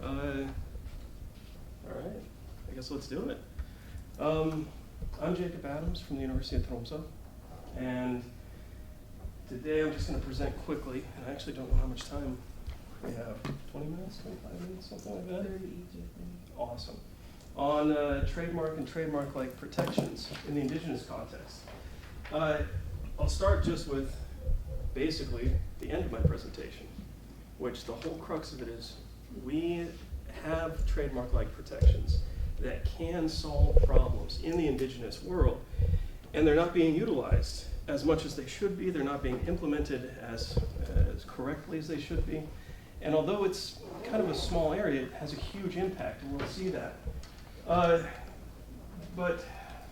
All right, I guess let's do it. I'm Jacob Adams from the University of Tromsø, and today I'm just going to present quickly, and I actually don't know how much time we have. 20 minutes, 25 minutes, something like that? 30 each, I think. Awesome. On trademark and trademark-like protections in the Indigenous context. I'll start just with basically the end of my presentation, which the whole crux of it is we have trademark-like protections that can solve problems in the Indigenous world, and they're not being utilized as much as they should be. They're not being implemented as correctly as they should be. And although it's kind of a small area, it has a huge impact, and we'll see that. But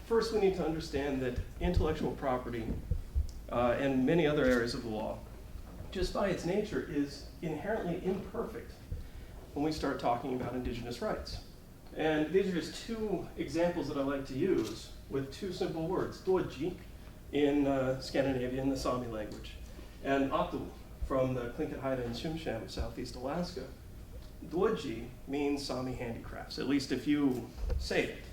first we need to understand that intellectual property and many other areas of the law, just by its nature, is inherently imperfect when we start talking about Indigenous rights. And these are just two examples that I like to use with two simple words: Doji in Scandinavian, the Sami language, and Atu from the Tlingit-Haida and Tsimshian, Southeast Alaska. Doji means Sami handicrafts, at least if you say it.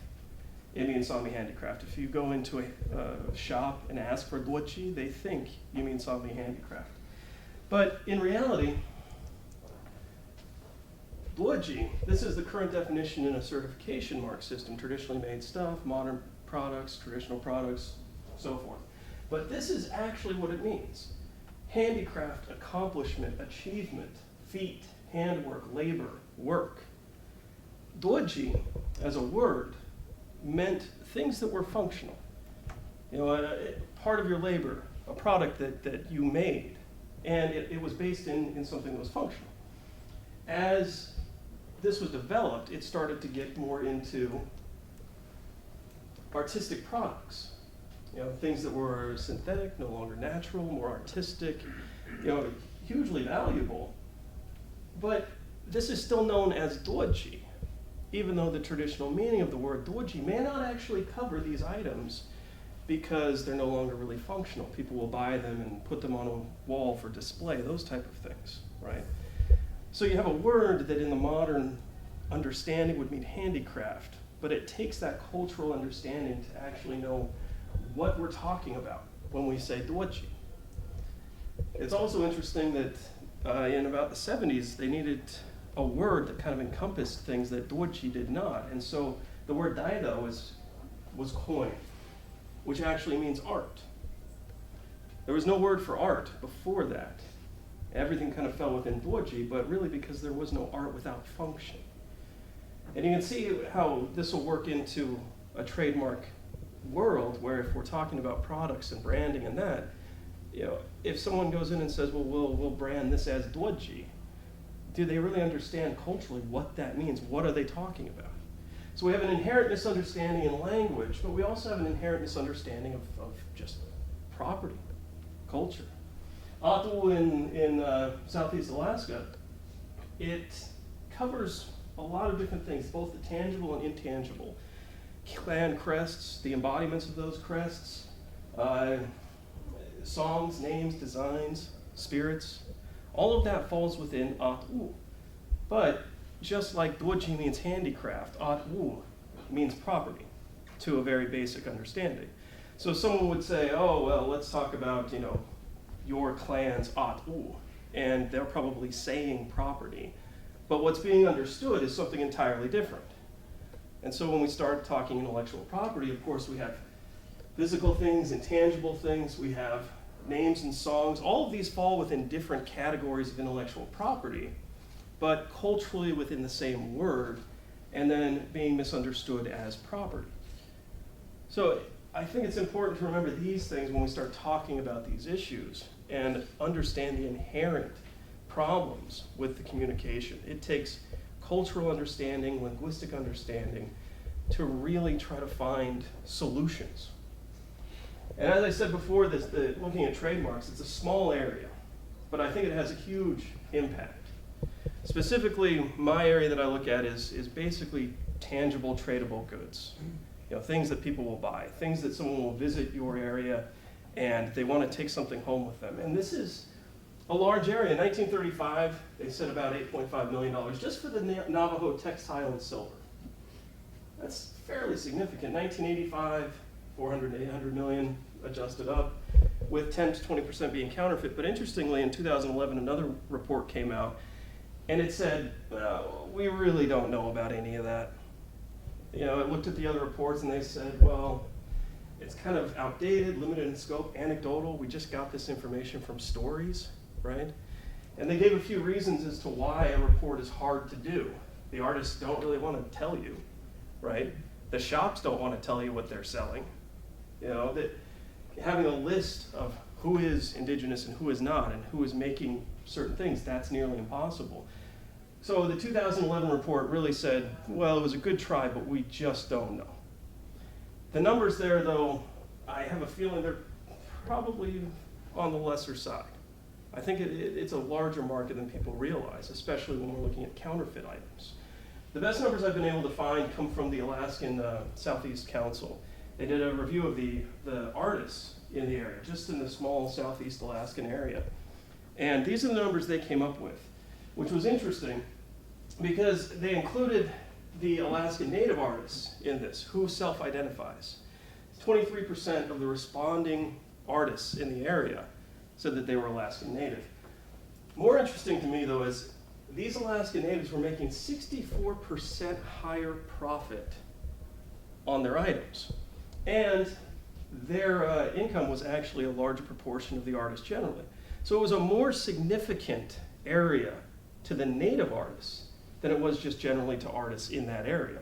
It means Sami handicraft. If you go into a shop and ask for doji, they think you mean Sami handicraft. But in reality, doji, this is the current definition in a certification mark system: traditionally made stuff, modern products, traditional products, so forth. But this is actually what it means: handicraft, accomplishment, achievement, feat, handwork, labor, work. Doji, as a word, meant things that were functional. You know, part of your labor, a product that you made, and it was based in something that was functional. As this was developed, it started to get more into artistic products. You know, things that were synthetic, no longer natural, more artistic, you know, hugely valuable. But this is still known as doji, even though the traditional meaning of the word doji may not actually cover these items because they're no longer really functional. People will buy them and put them on a wall for display, those type of things, right? So you have a word that in the modern understanding would mean handicraft, but it takes that cultural understanding to actually know what we're talking about when we say doji. It's also interesting that in about the 70s, they needed a word that kind of encompassed things that doji did not. And so the word daido was coined, which actually means art. There was no word for art before that. Everything kind of fell within doji, but really because there was no art without function. And you can see how this will work into a trademark world, where if we're talking about products and branding and that, you know, if someone goes in and says, well, we'll brand this as doji, do they really understand culturally what that means? What are they talking about? So we have an inherent misunderstanding in language, but we also have an inherent misunderstanding of just property, culture. Atu in Southeast Alaska, it covers a lot of different things, both the tangible and intangible. Clan crests, the embodiments of those crests, songs, names, designs, spirits, all of that falls within Atu. But just like doji means handicraft, Atu means property to a very basic understanding. So someone would say, oh, well, let's talk about, you know, your clan's Atu, and they're probably saying property. But what's being understood is something entirely different. And so when we start talking intellectual property, of course, we have physical things, intangible things, we have names and songs. All of these fall within different categories of intellectual property, but culturally within the same word, and then being misunderstood as property. So I think it's important to remember these things when we start talking about these issues and understand the inherent problems with the communication. It takes cultural understanding, linguistic understanding, to really try to find solutions. And as I said before, looking at trademarks, it's a small area, but I think it has a huge impact. Specifically, my area that I look at is basically tangible, tradable goods. You know, things that people will buy, things that someone will visit your area and they want to take something home with them. And this is a large area. In 1935, they said about $8.5 million just for the Navajo textile and silver. That's fairly significant. 1985, 400 to 800 million adjusted up, with 10 to 20% being counterfeit. But interestingly, in 2011, another report came out, and it said, well, we really don't know about any of that. You know, it looked at the other reports, and they said, well, it's kind of outdated, limited in scope, anecdotal. We just got this information from stories, right? And they gave a few reasons as to why a report is hard to do. The artists don't really want to tell you, right? The shops don't want to tell you what they're selling. You know, that having a list of who is indigenous and who is not, and who is making certain things, that's nearly impossible. So the 2011 report really said, well, it was a good try, but we just don't know. The numbers there, though, I have a feeling they're probably on the lesser side. I think it's a larger market than people realize, especially when we're looking at counterfeit items. The best numbers I've been able to find come from the Alaskan Southeast Council. They did a review of the artists in the area, just in the small Southeast Alaskan area. And these are the numbers they came up with, which was interesting because they included the Alaskan Native artists in this, who self-identifies. 23% of the responding artists in the area said that they were Alaskan Native. More interesting to me, though, is these Alaskan Natives were making 64% higher profit on their items. And their income was actually a larger proportion of the artists generally. So it was a more significant area to the Native artists than it was just generally to artists in that area.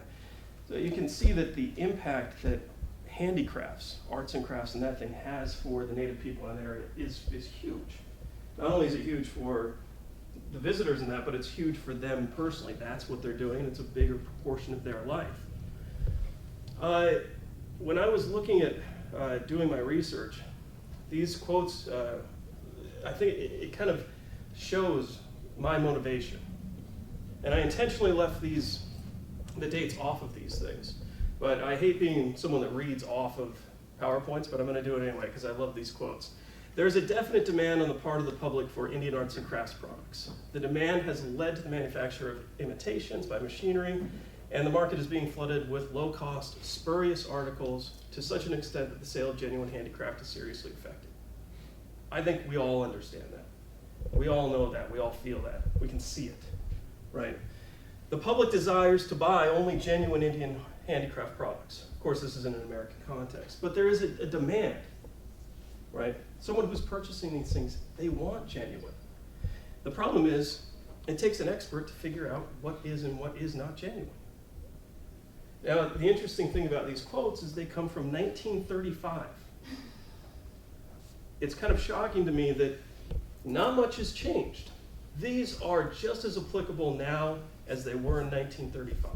So you can see that the impact that handicrafts, arts and crafts and that thing has for the Native people in that area is huge. Not only is it huge for the visitors in that, but it's huge for them personally. That's what they're doing, and it's a bigger proportion of their life. When I was looking at doing my research, these quotes, I think it kind of shows my motivation. And I intentionally left the dates off of these things. But I hate being someone that reads off of PowerPoints, but I'm going to do it anyway because I love these quotes. There is a definite demand on the part of the public for Indian arts and crafts products. The demand has led to the manufacture of imitations by machinery, and the market is being flooded with low-cost, spurious articles to such an extent that the sale of genuine handicraft is seriously affected. I think we all understand that. We all know that. We all feel that. We can see it, right? The public desires to buy only genuine Indian handicraft products. Of course, this is in an American context, but there is a demand, right? Someone who's purchasing these things, they want genuine. The problem is, it takes an expert to figure out what is and what is not genuine. Now, the interesting thing about these quotes is they come from 1935. It's kind of shocking to me that not much has changed. These are just as applicable now as they were in 1935.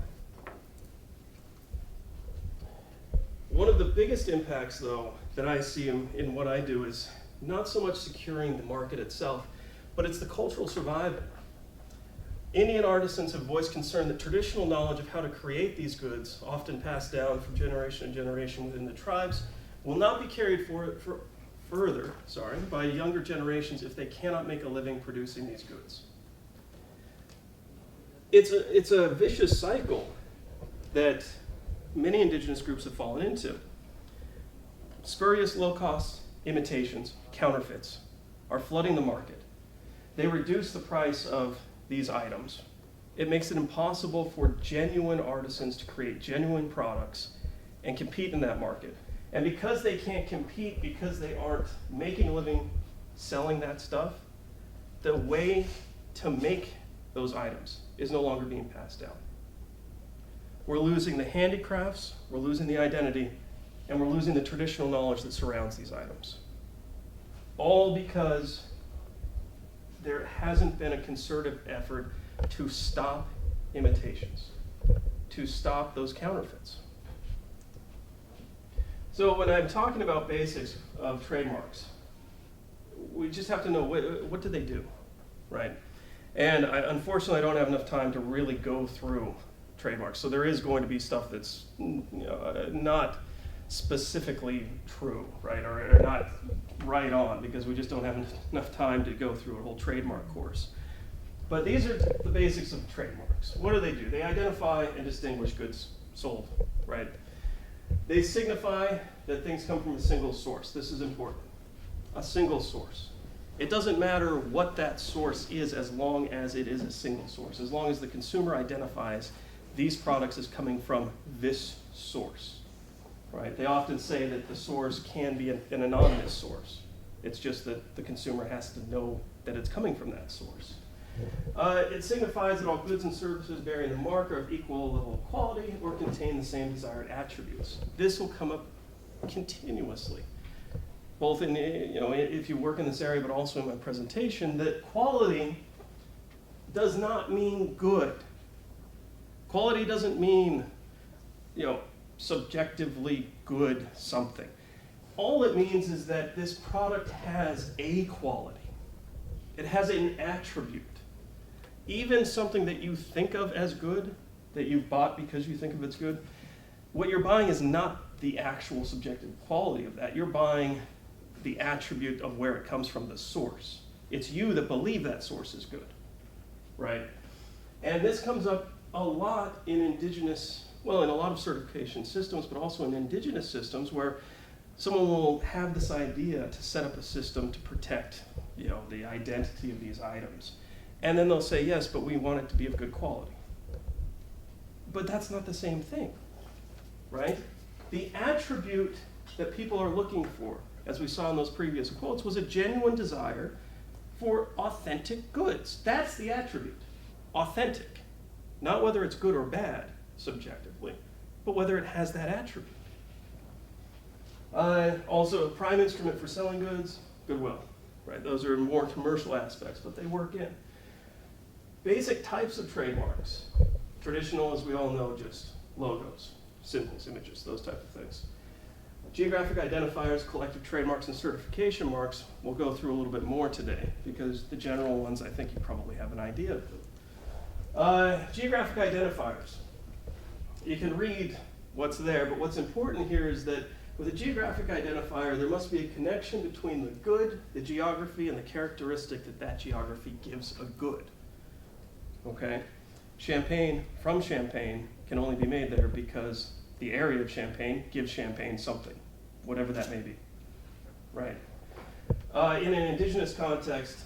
One of the biggest impacts, though, that I see in what I do is not so much securing the market itself, but it's the cultural survival. Indian artisans have voiced concern that traditional knowledge of how to create these goods, often passed down from generation to generation within the tribes, will not be carried further by younger generations if they cannot make a living producing these goods. It's a vicious cycle that many indigenous groups have fallen into. Spurious low-cost imitations, counterfeits, are flooding the market. They reduce the price of these items. It makes it impossible for genuine artisans to create genuine products and compete in that market. And because they can't compete, because they aren't making a living selling that stuff, the way to make those items is no longer being passed down. We're losing the handicrafts, we're losing the identity, and we're losing the traditional knowledge that surrounds these items. All because there hasn't been a concerted effort to stop imitations, to stop those counterfeits. So when I'm talking about basics of trademarks, we just have to know what do they do, right? And unfortunately, I don't have enough time to really go through trademarks. So there is going to be stuff that's not specifically true, right, or not right on because we just don't have enough time to go through a whole trademark course. But these are the basics of trademarks. What do? They identify and distinguish goods sold, right? They signify that things come from a single source. This is important. A single source. It doesn't matter what that source is as long as it is a single source, as long as the consumer identifies these products as coming from this source, right? They often say that the source can be an anonymous source. It's just that the consumer has to know that it's coming from that source. It signifies that all goods and services bearing the mark are of equal level of quality or contain the same desired attributes. This will come up continuously, both in, if you work in this area, but also in my presentation, that quality does not mean good. Quality doesn't mean, subjectively good something. All it means is that this product has a quality. It has an attribute. Even something that you think of as good, that you bought because you think of it's good, what you're buying is not the actual subjective quality of that. You're buying the attribute of where it comes from, the source. It's you that believe that source is good, right? And this comes up a lot in Indigenous, well, in a lot of certification systems, but also in Indigenous systems where someone will have this idea to set up a system to protect, the identity of these items. And then they'll say, yes, but we want it to be of good quality. But that's not the same thing, right? The attribute that people are looking for, as we saw in those previous quotes, was a genuine desire for authentic goods. That's the attribute, authentic. Not whether it's good or bad, subjectively, but whether it has that attribute. Also, a prime instrument for selling goods, goodwill, right? Those are more commercial aspects, but they work in. Basic types of trademarks. Traditional, as we all know, just logos, symbols, images, those type of things. Geographic identifiers, collective trademarks, and certification marks we'll go through a little bit more today because the general ones, I think you probably have an idea of them. Geographic identifiers. You can read what's there, but what's important here is that with a geographic identifier, there must be a connection between the good, the geography, and the characteristic that geography gives a good. Okay? Champagne from Champagne can only be made there because the area of Champagne gives Champagne something, whatever that may be, right? In an Indigenous context,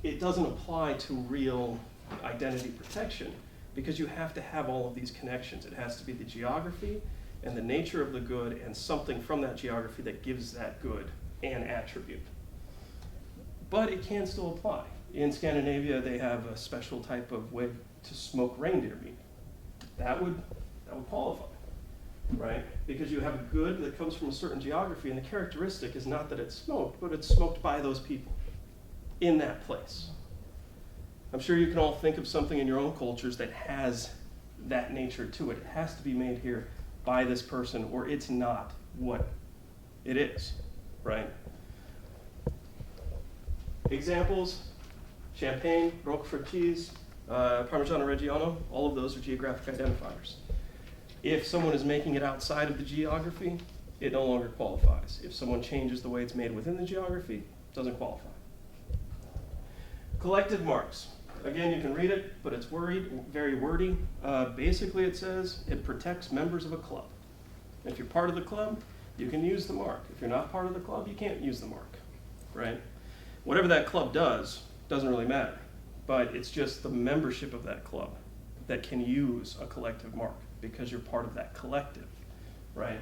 it doesn't apply to real identity protection because you have to have all of these connections. It has to be the geography and the nature of the good and something from that geography that gives that good an attribute. But it can still apply. In Scandinavia, they have a special type of way to smoke reindeer meat. That would qualify, right? Because you have a good that comes from a certain geography, and the characteristic is not that it's smoked, but it's smoked by those people in that place. I'm sure you can all think of something in your own cultures that has that nature to it. It has to be made here by this person, or it's not what it is, right? Examples: Champagne, Roquefort cheese, Parmigiano Reggiano, all of those are geographic identifiers. If someone is making it outside of the geography, it no longer qualifies. If someone changes the way it's made within the geography, it doesn't qualify. Collective marks. Again, you can read it, but it's very wordy. Basically, it says it protects members of a club. If you're part of the club, you can use the mark. If you're not part of the club, you can't use the mark, right? Whatever that club does, doesn't really matter, but it's just the membership of that club that can use a collective mark because you're part of that collective, right?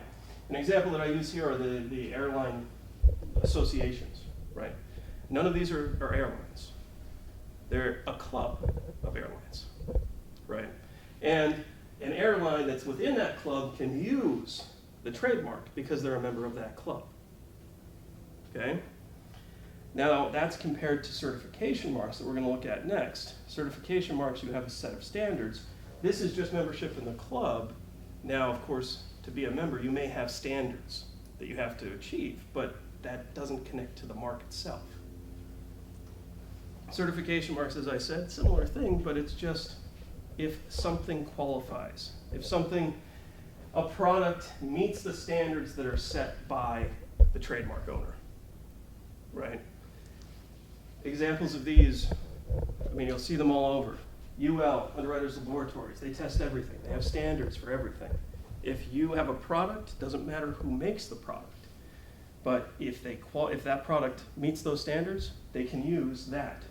An example that I use here are the airline associations, right? None of these are airlines. They're a club of airlines, right? And an airline that's within that club can use the trademark because they're a member of that club, okay? Now, that's compared to certification marks that we're going to look at next. Certification marks, you have a set of standards. This is just membership in the club. Now, of course, to be a member, you may have standards that you have to achieve, but that doesn't connect to the mark itself. Certification marks, as I said, similar thing, but it's just if something qualifies. If a product meets the standards that are set by the trademark owner. right? Examples of these, I mean, you'll see them all over. UL, Underwriters Laboratories, they test everything. They have standards for everything. If you have a product, doesn't matter who makes the product. But if that product meets those standards, they can use that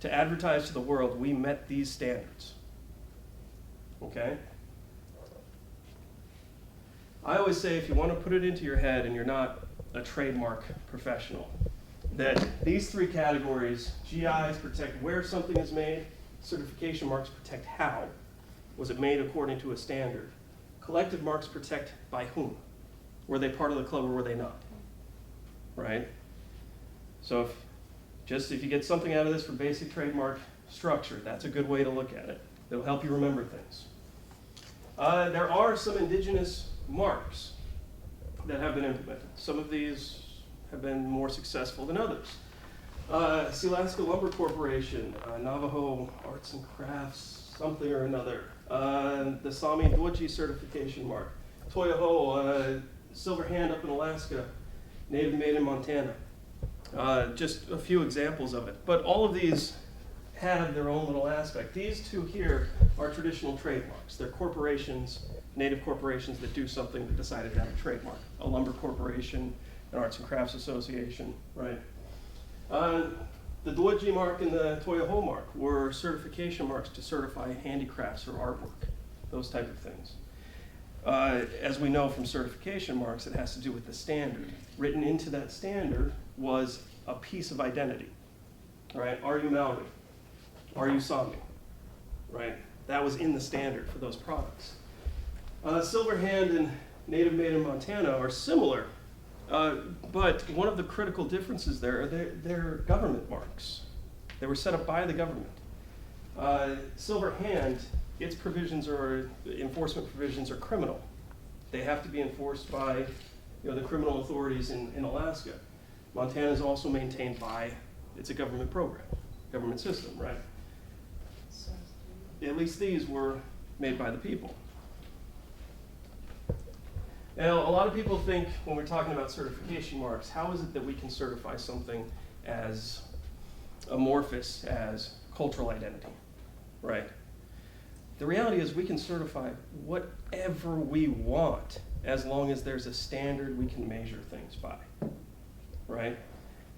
to advertise to the world, we met these standards. Okay? I always say if you want to put it into your head and you're not a trademark professional, that these three categories, GIs protect where something is made, certification marks protect how. Was it made according to a standard? Collective marks protect by whom? Were they part of the club or were they not? Right? So if you get something out of this for basic trademark structure, that's a good way to look at it. It'll help you remember things. There are some indigenous marks that have been implemented. Some of these have been more successful than others. Sealaska Lumber Corporation, Navajo Arts and Crafts, something or another. The Sami Dwuji certification mark. Toyoho, Silver Hand up in Alaska. Native Made in Montana. Just a few examples of it. But all of these have their own little aspect. These two here are traditional trademarks. They're corporations, native corporations that do something that decided to have a trademark. A lumber corporation, an arts and crafts association, right? The Dwuji mark and the Toyoho mark were certification marks to certify handicrafts or artwork, those type of things. As we know from certification marks, it has to do with the standard. Written into that standard was a piece of identity, right? Are you Maori? Are you Sami? Right? That was in the standard for those products. Silver Hand and Native Made in Montana are similar, but one of the critical differences there are they're government marks. They were set up by the government. Silver Hand, its provisions or enforcement provisions are criminal. They have to be enforced by the criminal authorities in Alaska. Montana is also maintained by, it's a government program, government system, right? At least these were made by the people. Now, a lot of people think when we're talking about certification marks, how is it that we can certify something as amorphous as cultural identity, right? The reality is we can certify whatever we want as long as there's a standard we can measure things by, right?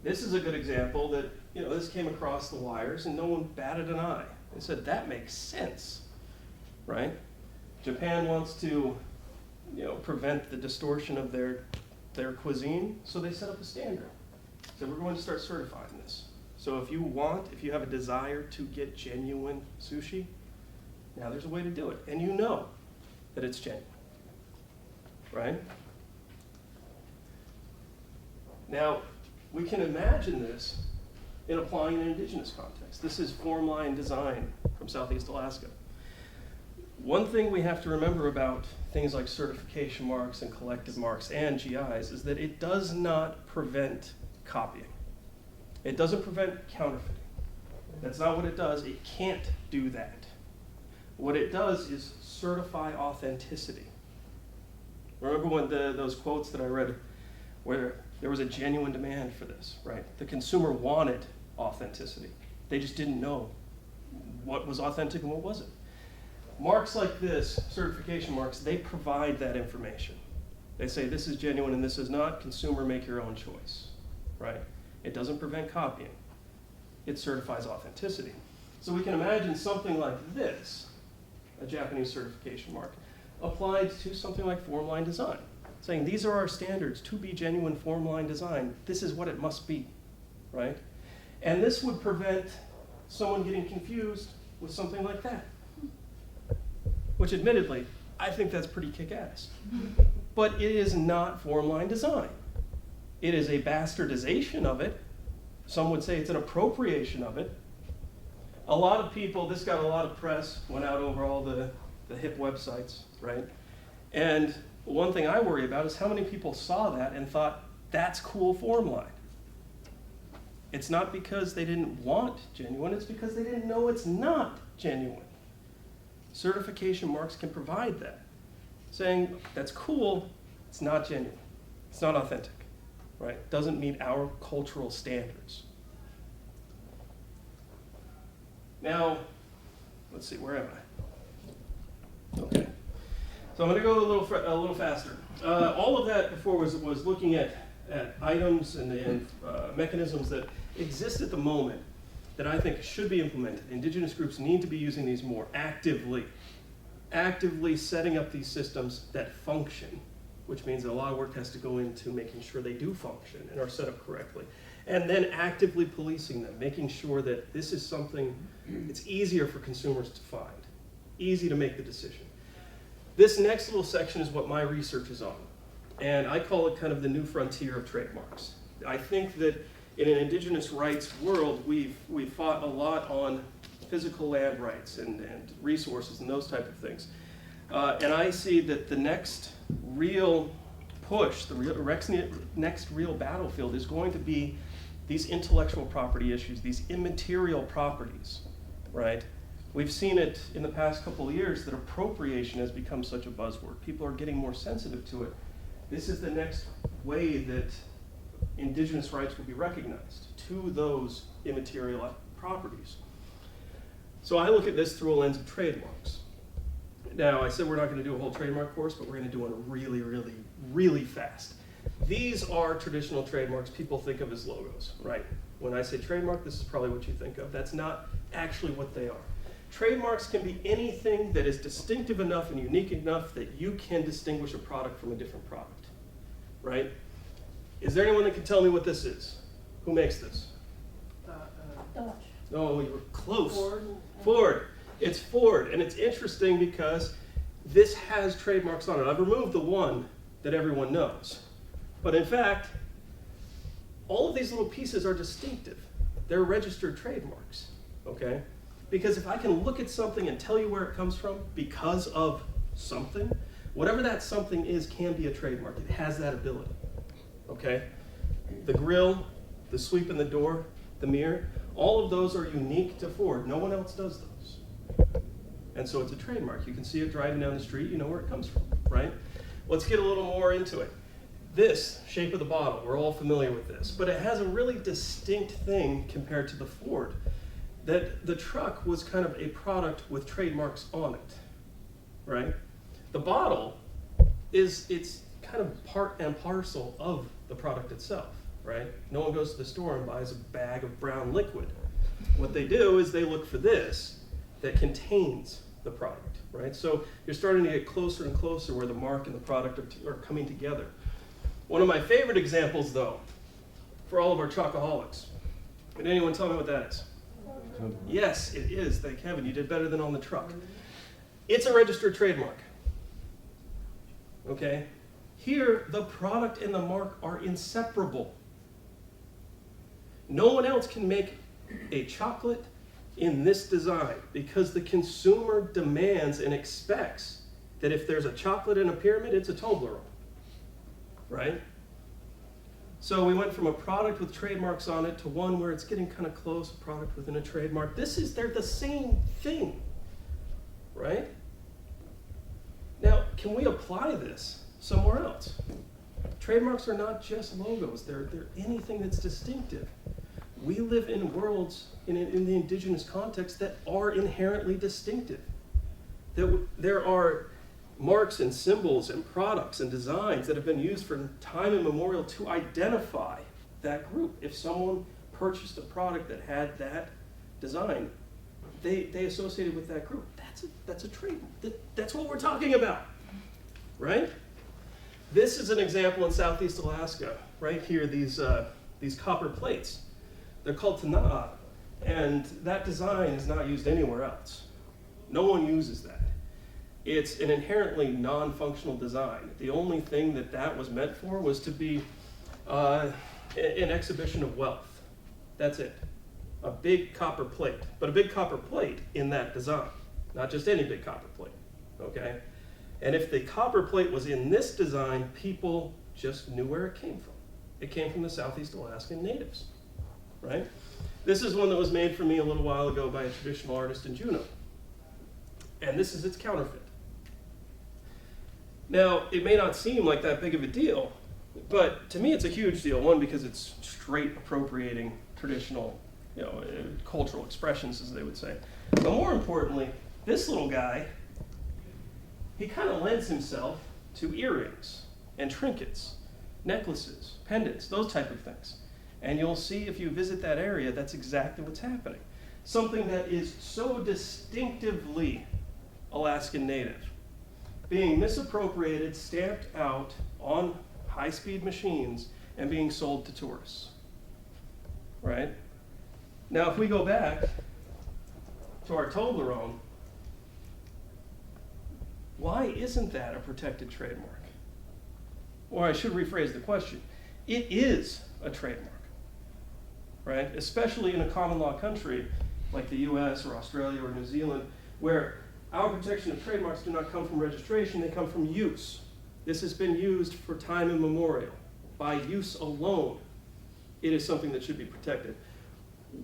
This is a good example that, this came across the wires and no one batted an eye. They said, that makes sense, right? Japan wants to, prevent the distortion of their cuisine, so they set up a standard. So we're going to start certifying this. So if you have a desire to get genuine sushi, now there's a way to do it, and you know that it's genuine, right? Now, we can imagine this in applying an indigenous context. This is form line design from Southeast Alaska. One thing we have to remember about things like certification marks and collective marks and GIs is that it does not prevent copying. It doesn't prevent counterfeiting. That's not what it does. It can't do that. What it does is certify authenticity. Remember when those quotes that I read where there was a genuine demand for this, right? The consumer wanted authenticity. They just didn't know what was authentic and what wasn't. Marks like this, certification marks, they provide that information. They say this is genuine and this is not. Consumer, make your own choice, right? It doesn't prevent copying. It certifies authenticity. So we can imagine something like this, a Japanese certification mark, applied to something like form line design, saying these are our standards to be genuine form line design. This is what it must be, right? And this would prevent someone getting confused with something like that. Which admittedly, I think that's pretty kick-ass. But it is not form line design. It is a bastardization of it. Some would say it's an appropriation of it. A lot of people, this got a lot of press, went out over all the hip websites, right? And one thing I worry about is how many people saw that and thought, that's cool form line. It's not because they didn't want genuine, it's because they didn't know it's not genuine. Certification marks can provide that, saying that's cool, it's not genuine, it's not authentic, right? Doesn't meet our cultural standards. Now, let's see, where am I? Okay, so I'm going to go a little faster. All of that before was looking at items and mechanisms that exist at the moment that I think should be implemented. Indigenous groups need to be using these more actively setting up these systems that function, which means that a lot of work has to go into making sure they do function and are set up correctly. And then actively policing them, making sure that this is something it's easier for consumers to find, easy to make the decision. This next little section is what my research is on, and I call it kind of the new frontier of trademarks. I think that in an indigenous rights world, we've fought a lot on physical land rights and resources and those type of things. And I see that the next real push, next real battlefield is going to be these intellectual property issues, these immaterial properties, right? We've seen it in the past couple of years that appropriation has become such a buzzword. People are getting more sensitive to it. This is the next way that indigenous rights will be recognized, to those immaterial properties. So I look at this through a lens of trademarks. Now, I said we're not going to do a whole trademark course, but we're going to do one really, really, really fast. These are traditional trademarks people think of as logos, right? When I say trademark, this is probably what you think of. That's not actually what they are. Trademarks can be anything that is distinctive enough and unique enough that you can distinguish a product from a different product, right? Is there anyone that can tell me what this is? Who makes this? Dodge. Oh, you were close. Ford. Ford. It's Ford, and it's interesting because this has trademarks on it. I've removed the one that everyone knows. But in fact, all of these little pieces are distinctive. They're registered trademarks, okay? Because if I can look at something and tell you where it comes from because of something, whatever that something is can be a trademark. It has that ability, okay? The grill, the sweep in the door, the mirror, all of those are unique to Ford. No one else does those. And so it's a trademark. You can see it driving down the street, you know where it comes from, right? Let's get a little more into it. This shape of the bottle, we're all familiar with this, but it has a really distinct thing compared to the Ford, that the truck was kind of a product with trademarks on it, right? The bottle it's kind of part and parcel of the product itself, right? No one goes to the store and buys a bag of brown liquid. What they do is they look for this that contains the product, right? So you're starting to get closer and closer where the mark and the product are coming together. One of my favorite examples, though, for all of our chocoholics. Can anyone tell me what that is? Yes, it is. Thank heaven. You did better than on the truck. It's a registered trademark. Okay? Here, the product and the mark are inseparable. No one else can make a chocolate in this design because the consumer demands and expects that if there's a chocolate in a pyramid, it's a Toblerone. Right? So we went from a product with trademarks on it to one where it's getting kind of close, a product within a trademark. They're the same thing, right? Now, can we apply this somewhere else? Trademarks are not just logos, they're anything that's distinctive. We live in worlds in the indigenous context that are inherently distinctive. There are marks and symbols and products and designs that have been used for time immemorial to identify that group. If someone purchased a product that had that design, they associated with that group. That's a trademark. That's what we're talking about, right? This is an example in Southeast Alaska, right here, these copper plates. They're called tana'a, and that design is not used anywhere else. No one uses that. It's an inherently non-functional design. The only thing that was meant for was to be an exhibition of wealth. That's it. A big copper plate, but a big copper plate in that design, not just any big copper plate, okay? And if the copper plate was in this design, people just knew where it came from. It came from the Southeast Alaskan natives, right? This is one that was made for me a little while ago by a traditional artist in Juneau. And this is its counterfeit. Now, it may not seem like that big of a deal, But to me, it's a huge deal. One, because it's straight appropriating traditional, cultural expressions, as they would say. But more importantly, this little guy, he kind of lends himself to earrings and trinkets, necklaces, pendants, those type of things. And you'll see if you visit that area, that's exactly what's happening. Something that is so distinctively Alaskan Native, being misappropriated, stamped out on high-speed machines, and being sold to tourists, right? Now, if we go back to our Toblerone, why isn't that a protected trademark? Or I should rephrase the question. It is a trademark, right? Especially in a common law country like the US or Australia or New Zealand, where our protection of trademarks do not come from registration, they come from use. This has been used for time immemorial. By use alone, it is something that should be protected.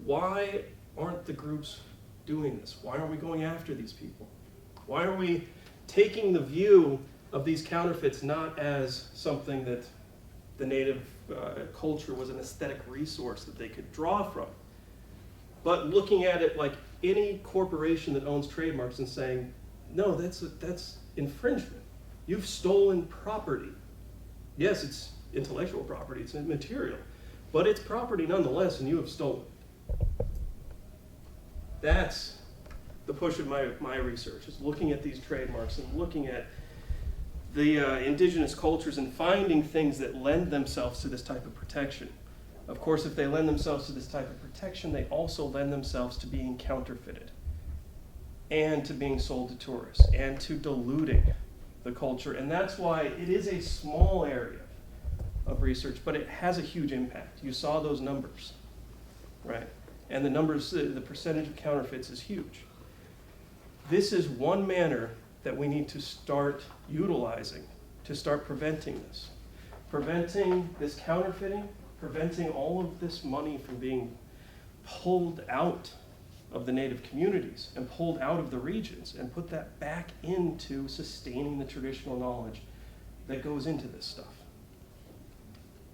Why aren't the groups doing this? Why aren't we going after these people? Why are we taking the view of these counterfeits not as something that the native culture was an aesthetic resource that they could draw from, but looking at it like any corporation that owns trademarks and saying, no, that's infringement. You've stolen property. Yes, it's intellectual property, it's material, but it's property nonetheless, and you have stolen. That's the push of my research, is looking at these trademarks and looking at the indigenous cultures and finding things that lend themselves to this type of protection. Of course, if they lend themselves to this type of protection, they also lend themselves to being counterfeited and to being sold to tourists and to diluting the culture. And that's why it is a small area of research, but it has a huge impact. You saw those numbers, right? And the numbers, the percentage of counterfeits is huge. This is one manner that we need to start utilizing to start preventing this. Preventing this counterfeiting, preventing all of this money from being pulled out of the native communities and pulled out of the regions and put that back into sustaining the traditional knowledge that goes into this stuff.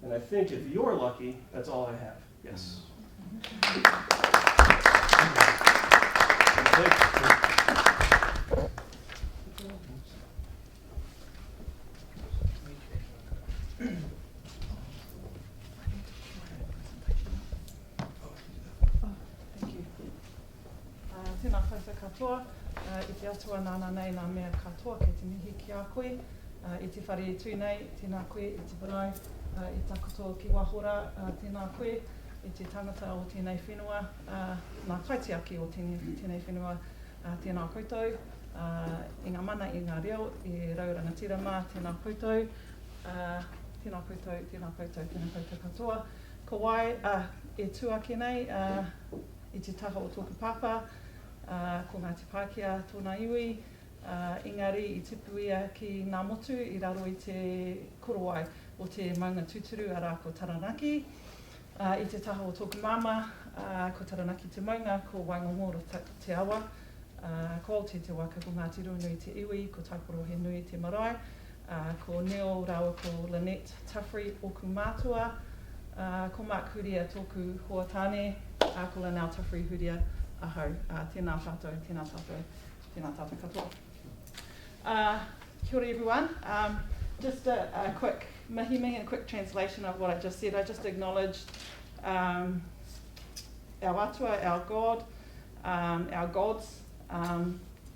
And I think if you're lucky, that's all I have. Yes. Tēnā koutou katoa, I te atua nāna nei nā mea katoa kei te mihi ki a koe, I te whare tū nei, tēnā koe, I te marae, I takoto ki wahora, tēnā koe, I te tangata o tēnei whenua, nā kaitiaki o tēnei whenua, tēnā koutou, I ngā mana, I ngā reo, I raurangatira mā, tēnā koutou, tēnā koutou, tēnā koutou, tēnā koutou katoa. Ko wai, e tuake nei, I te taha o tōku papa, ko Ngāti Pākehā tōna iwi, engari I tipu ia ki ngā motu I raro I te korowai o te maunga tūturu a rā ko Taranaki. I te taha o tōku mama, ko Taranaki te maunga, ko Waingongoro te awa, ko Aote te waka ko Ngāti Runui te iwi, ko Taiporo he nui te marae, ko Neo rawa ko Lynell Tuffery oku mātua, ko Huria tōku hoatāne, ko Lynell Tuffery-Huria ahau. Tēnā tātou, tēnā tātou, tēnā tātou katoa. Kia ora everyone. Just a quick mihi, a quick translation of what I just said. I just acknowledged our atua, our God, our gods,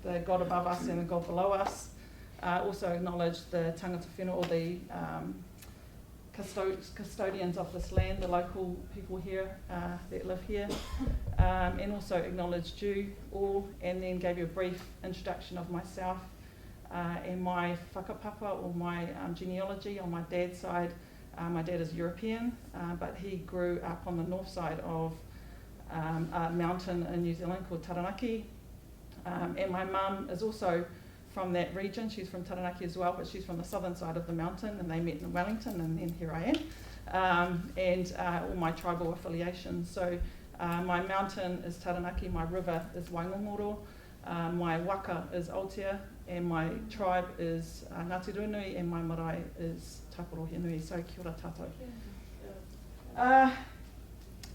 the God above us and the God below us. Also acknowledged the tangata whenua, or the custodians of this land, the local people here that live here, and also acknowledged you all, and then gave you a brief introduction of myself and my whakapapa, or my genealogy on my dad's side. My dad is European, but he grew up on the north side of a mountain in New Zealand called Taranaki, and my mum is also from that region. She's from Taranaki as well, but she's from the southern side of the mountain, and they met in Wellington, and then here I am, and all my tribal affiliations. So my mountain is Taranaki, my river is Waingongoro, my waka is Aotea, and my tribe is Ngāti Runui, and my marae is Tupfery-Huria, so kia ora tātou.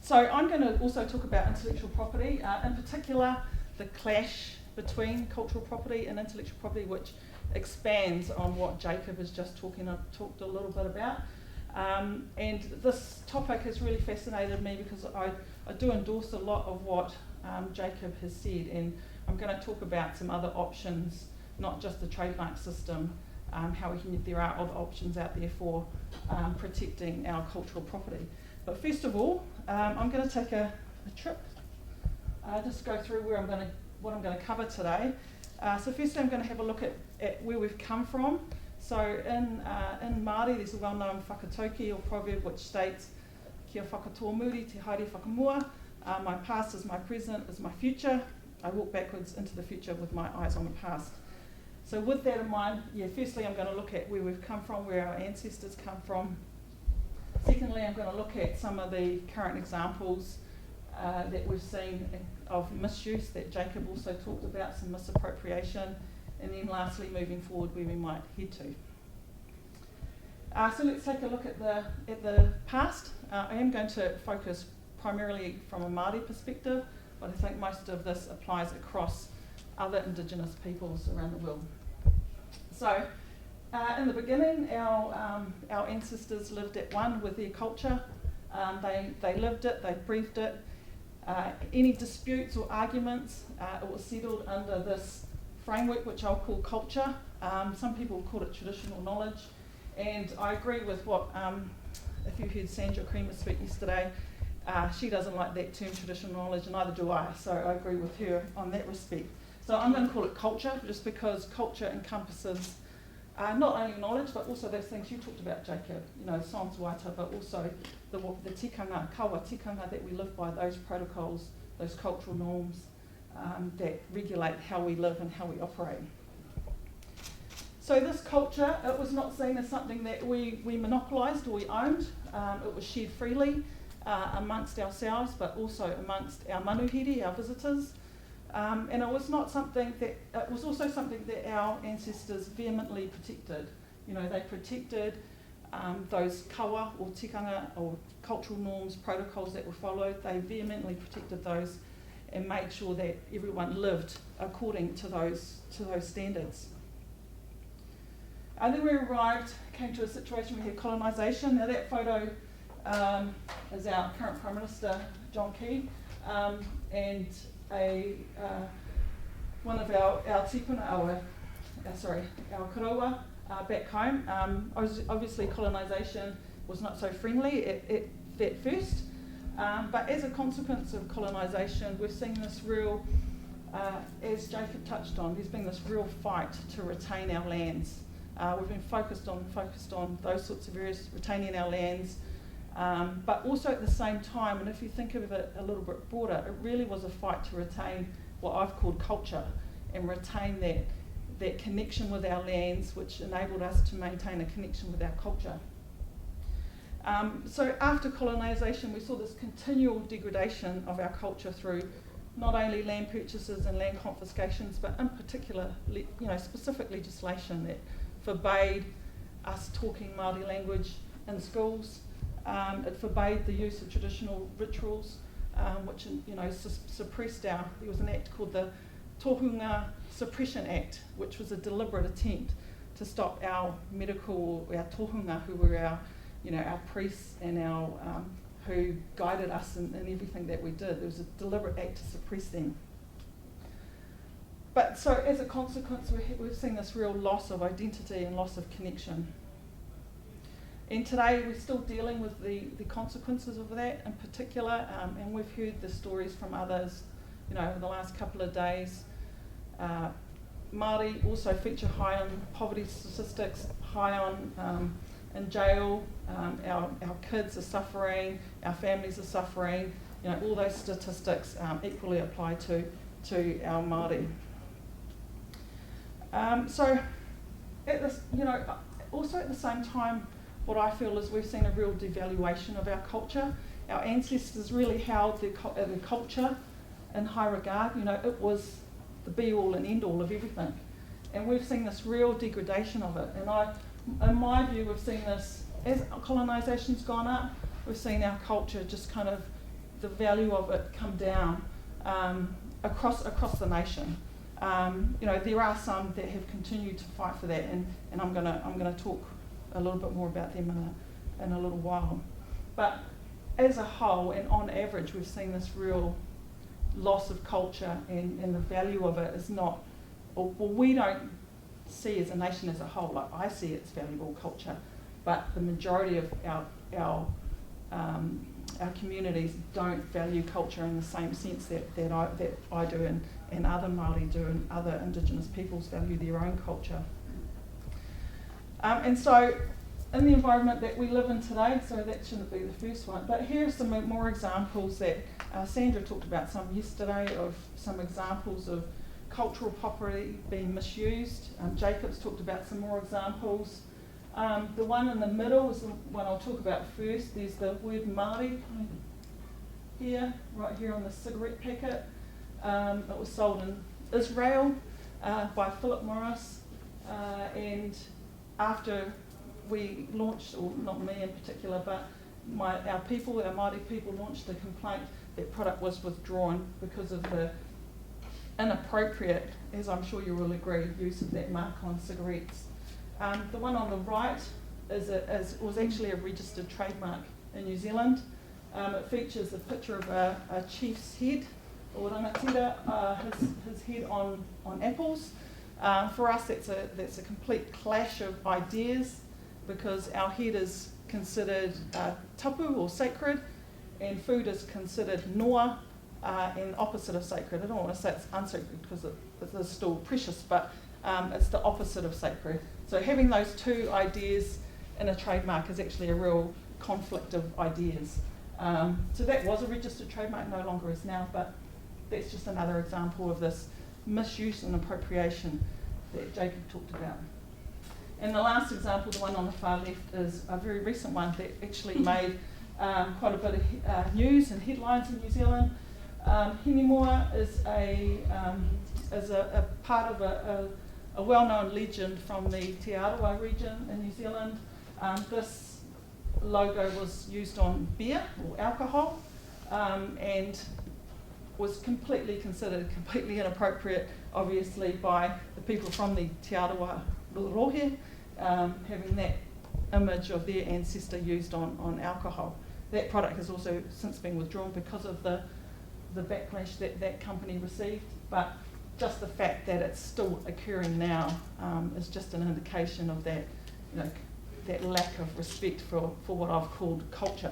So I'm going to also talk about intellectual property, in particular the clash between cultural property and intellectual property, which expands on what Jacob has just talked a little bit about. And this topic has really fascinated me because I do endorse a lot of what Jacob has said, and I'm going to talk about some other options, not just the trademark system, there are other options out there for protecting our cultural property. But first of all, I'm going to take a trip, just go through what I'm going to cover today. So firstly, I'm going to have a look at where we've come from. So in Māori, there's a well-known whakatauki or proverb which states, kia whakatoa muri te haere whakamua, my past is my present, is my future. I walk backwards into the future with my eyes on the past. So with that in mind, firstly I'm going to look at where we've come from, where our ancestors come from. Secondly, I'm going to look at some of the current examples that we've seen of misuse that Jacob also talked about, some misappropriation. And then lastly, moving forward, where we might head to. So let's take a look at the past. I am going to focus primarily from a Māori perspective, but I think most of this applies across other Indigenous peoples around the world. So in the beginning, our ancestors lived at one with their culture. They lived it, they breathed it. Any disputes or arguments, it was settled under this framework, which I'll call culture. Some people call it traditional knowledge, and I agree with what, if you heard Sandra Creamer speak yesterday, she doesn't like that term traditional knowledge, and neither do I, so I agree with her on that respect. So I'm going to call it culture, just because culture encompasses not only knowledge, but also those things you talked about, Jacob, science waita, but also the tikanga, kawa tikanga that we live by, those protocols, those cultural norms, that regulate how we live and how we operate. So this culture, it was not seen as something that we monopolised or we owned. It was shared freely amongst ourselves, but also amongst our manuhiri, our visitors. And it was also something that our ancestors vehemently protected. They protected those kawa or tikanga or cultural norms, protocols that were followed. They vehemently protected those and made sure that everyone lived according to those standards. And then we came to a situation where we had colonisation. Now that photo is our current Prime Minister, John Key, and one of our tipuna, our karawa back home. Obviously colonisation was not so friendly at first. But as a consequence of colonisation, we've seen this real, as Jacob touched on, there's been this real fight to retain our lands. We've been focused on those sorts of areas, retaining our lands, but also at the same time, and if you think of it a little bit broader, it really was a fight to retain what I've called culture and retain that connection with our lands, which enabled us to maintain a connection with our culture. So after colonisation, we saw this continual degradation of our culture through not only land purchases and land confiscations, but in particular, specific legislation that forbade us talking Māori language in schools. It forbade the use of traditional rituals, which suppressed there was an act called the Tohunga Suppression Act, which was a deliberate attempt to stop our medical, our tohunga, who were our priests and our who guided us in everything that we did. There was a deliberate act to suppress them. But so as a consequence, we've seen this real loss of identity and loss of connection. And today we're still dealing with the consequences of that in particular, and we've heard the stories from others, over the last couple of days. Māori also feature high on poverty statistics, high on in jail, our kids are suffering, our families are suffering, all those statistics equally apply to our Māori. So at this, also at the same time, what I feel is we've seen a real devaluation of our culture. Our ancestors really held the culture in high regard. It was the be-all and end-all of everything. And we've seen this real degradation of it. And in my view, we've seen this, as colonisation's gone up, we've seen our culture just kind of, the value of it come down across the nation. There are some that have continued to fight for that, and I'm gonna talk a little bit more about them in a little while. But as a whole, and on average, we've seen this real loss of culture, and the value of it is not, or we don't see as a nation as a whole, like I see it's valuable culture, but the majority of our communities don't value culture in the same sense that I do, and other Māori do, and other Indigenous peoples value their own culture. And so in the environment that we live in today, so that shouldn't be the first one, but here are some more examples that Sandra talked about some yesterday, of some examples of cultural property being misused. Jacob's talked about some more examples. The one in the middle is the one I'll talk about first. There's the word Māori here, right here on the cigarette packet. It was sold in Israel by Philip Morris, and after we launched, or not me in particular, but our Māori people launched a complaint, that product was withdrawn because of the inappropriate, as I'm sure you will agree, use of that mark on cigarettes. The one on the right was actually a registered trademark in New Zealand. It features a picture of a chief's head, or rangatira, his head on apples. For us, that's a complete clash of ideas, because our head is considered tapu, or sacred, and food is considered noa, and opposite of sacred. I don't want to say it's unsacred, because it is still precious, but it's the opposite of sacred. So having those two ideas in a trademark is actually a real conflict of ideas. So that was a registered trademark, no longer is now, but that's just another example of this misuse and appropriation that Jacob talked about. And the last example, the one on the far left, is a very recent one that actually made quite a bit of news and headlines in New Zealand. Hinimoa is a part of a well-known legend from the Te Arawa region in New Zealand. This logo was used on beer or alcohol, and was considered completely inappropriate, obviously, by the people from the Te Arawa Rohe, having that image of their ancestor used on alcohol. That product has also since been withdrawn because of the backlash that company received, but just the fact that it's still occurring now is just an indication of that, that lack of respect for what I've called culture.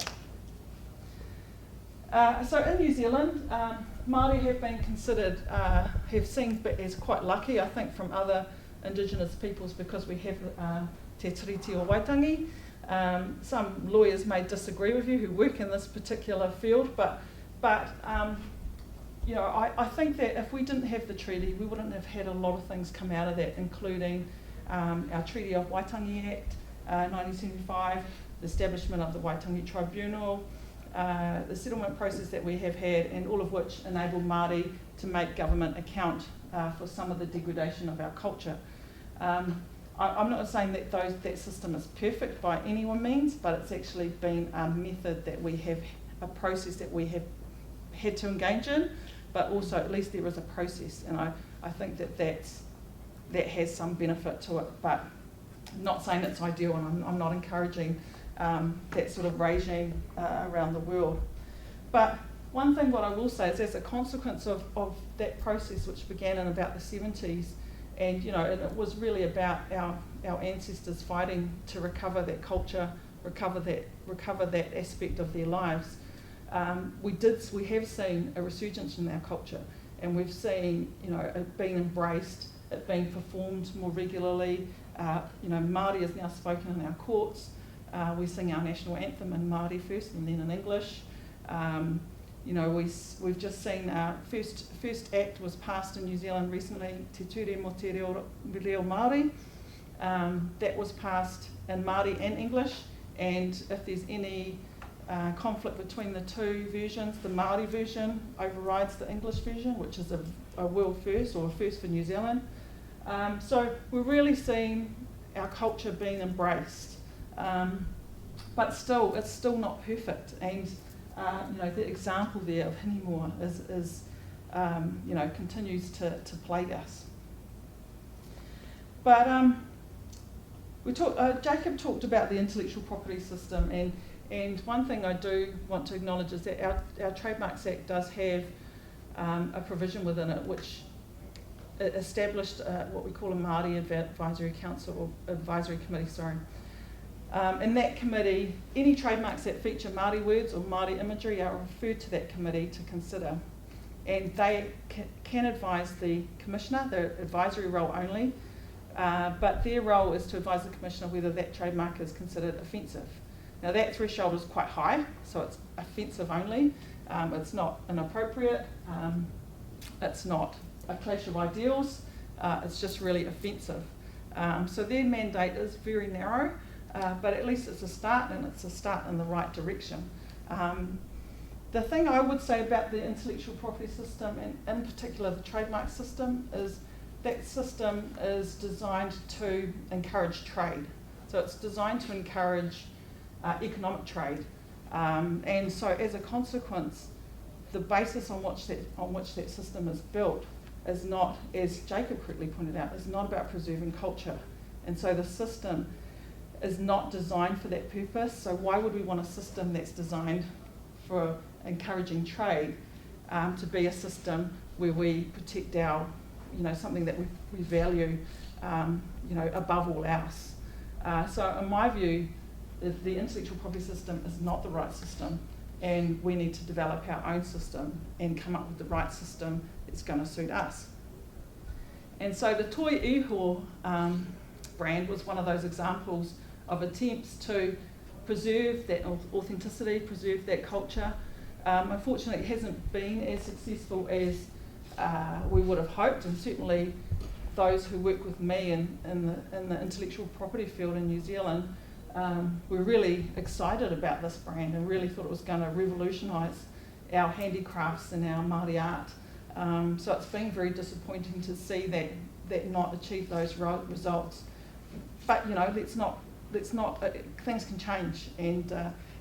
So in New Zealand, Māori have been considered, have seen as quite lucky, I think, from other Indigenous peoples, because we have Te Tiriti o Waitangi. Some lawyers may disagree with you who work in this particular field, but I think that if we didn't have the treaty, we wouldn't have had a lot of things come out of that, including our Treaty of Waitangi Act, 1975, the establishment of the Waitangi Tribunal, the settlement process that we have had, and all of which enable Māori to make government account for some of the degradation of our culture. I'm not saying that that system is perfect by any means, but it's actually been a method that we have, a process that we have had to engage in, but also at least there is a process, and I think that has some benefit to it, but I'm not saying it's ideal, and I'm not encouraging that sort of regime around the world. But one thing what I will say is, as a consequence of that process, which began in about the 70s, and and it was really about our ancestors fighting to recover that culture, recover that aspect of their lives. We have seen a resurgence in our culture, and we've seen it being embraced, it being performed more regularly. Māori is now spoken in our courts. We sing our national anthem in Māori first, and then in English. We've just seen our first act was passed in New Zealand recently, Te Ture mo te reo Māori. That was passed in Māori and English, and if there's any conflict between the two versions, the Māori version overrides the English version, which is a world first, or a first for New Zealand. So we're really seeing our culture being embraced, but still, it's still not perfect. And the example there of Hinimore is continues to plague us. But Jacob talked about the intellectual property system, and one thing I do want to acknowledge is that our Trademarks Act does have a provision within it which established what we call a Māori Advisory Council, or Advisory Committee, sorry. In that committee, any trademarks that feature Māori words or Māori imagery are referred to that committee to consider. And they can advise the Commissioner, their advisory role only, but their role is to advise the Commissioner whether that trademark is considered offensive. Now that threshold is quite high, so it's offensive only. It's not inappropriate, it's not a clash of ideals, it's just really offensive. So their mandate is very narrow, but at least it's a start, and it's a start in the right direction. The thing I would say about the intellectual property system, and in particular the trademark system, is that system is designed to encourage trade. So it's designed to encourage economic trade. And so as a consequence, the basis on which that system is built is not, as Jacob correctly pointed out, is not about preserving culture. And so the system is not designed for that purpose. So why would we want a system that's designed for encouraging trade to be a system where we protect our, something that we value, above all else? So in my view, the intellectual property system is not the right system, and we need to develop our own system and come up with the right system that's going to suit us. And so the Toi Iho brand was one of those examples of attempts to preserve that authenticity, preserve that culture. Unfortunately, it hasn't been as successful as we would have hoped, and certainly those who work with me in the intellectual property field in New Zealand were really excited about this brand and really thought it was going to revolutionise our handicrafts and our Māori art. So it's been very disappointing to see that not achieve those results. But let's not things can change, and